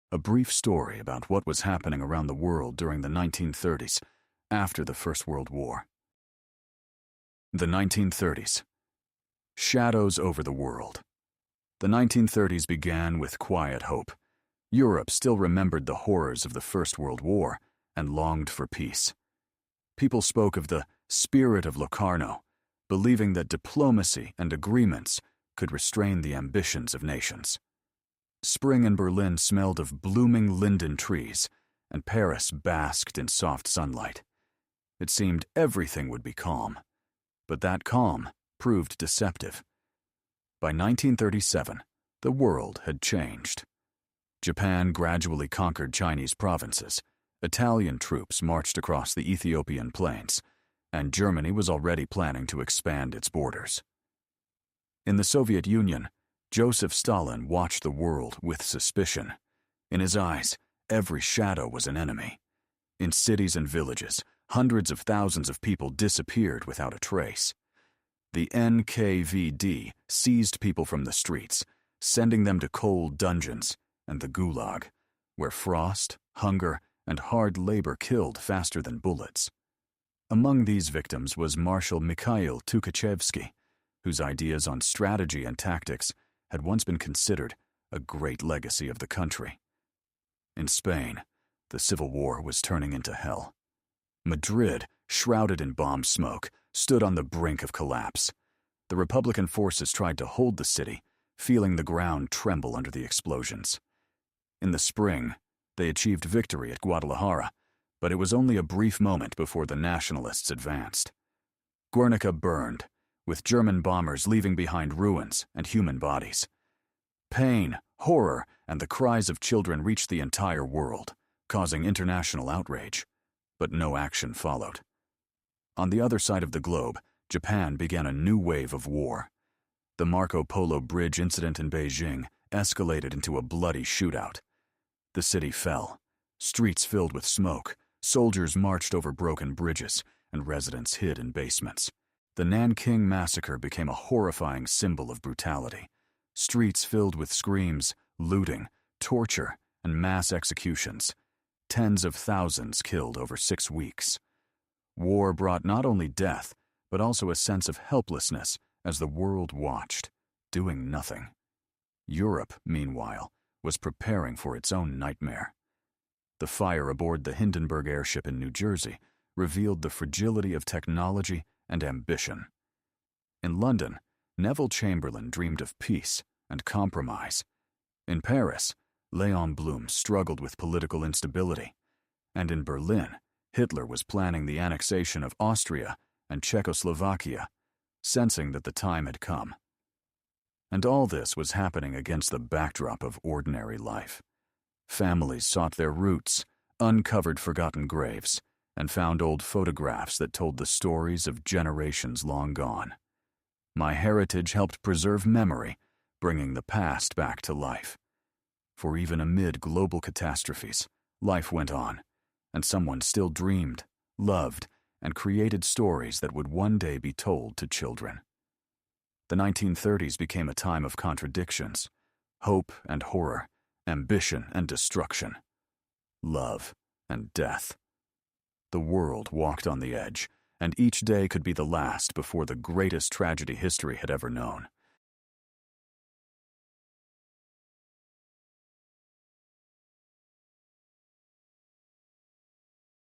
A brief story about what was happening around the world during the 1930s, after the First World War. The 1930s. Shadows over the world. The 1930s began with quiet hope. Europe still remembered the horrors of the First World War and longed for peace. People spoke of the spirit of Locarno, believing that diplomacy and agreements could restrain the ambitions of nations. Spring in Berlin smelled of blooming linden trees, and Paris basked in soft sunlight. It seemed everything would be calm, but that calm proved deceptive. By 1937, the world had changed. Japan gradually conquered Chinese provinces, Italian troops marched across the Ethiopian plains, and Germany was already planning to expand its borders. In the Soviet Union, Joseph Stalin watched the world with suspicion. In his eyes, every shadow was an enemy. In cities and villages, hundreds of thousands of people disappeared without a trace. The NKVD seized people from the streets, sending them to cold dungeons and the Gulag, where frost, hunger, and hard labor killed faster than bullets. Among these victims was Marshal Mikhail Tukhachevsky, whose ideas on strategy and tactics had once been considered a great legacy of the country. In Spain, the civil war was turning into hell. Madrid, shrouded in bomb smoke, stood on the brink of collapse. The Republican forces tried to hold the city, feeling the ground tremble under the explosions. In the spring, they achieved victory at Guadalajara, but it was only a brief moment before the nationalists advanced. Guernica burned, with German bombers leaving behind ruins and human bodies. Pain, horror, and the cries of children reached the entire world, causing international outrage, but no action followed. On the other side of the globe, Japan began a new wave of war. The Marco Polo Bridge incident in Beijing escalated into a bloody shootout. The city fell, streets filled with smoke, soldiers marched over broken bridges, and residents hid in basements. The Nanking Massacre became a horrifying symbol of brutality. Streets filled with screams, looting, torture, and mass executions. Tens of thousands killed over 6 weeks. War brought not only death, but also a sense of helplessness as the world watched, doing nothing. Europe, meanwhile, was preparing for its own nightmare. The fire aboard the Hindenburg airship in New Jersey revealed the fragility of technology and ambition. In London, Neville Chamberlain dreamed of peace and compromise. In Paris, Léon Blum struggled with political instability. And in Berlin, Hitler was planning the annexation of Austria and Czechoslovakia, sensing that the time had come. And all this was happening against the backdrop of ordinary life. Families sought their roots, uncovered forgotten graves, and found old photographs that told the stories of generations long gone. My heritage helped preserve memory, bringing the past back to life. For even amid global catastrophes, life went on, and someone still dreamed, loved, and created stories that would one day be told to children. The 1930s became a time of contradictions, hope and horror, ambition and destruction, love and death. The world walked on the edge, and each day could be the last before the greatest tragedy history had ever known.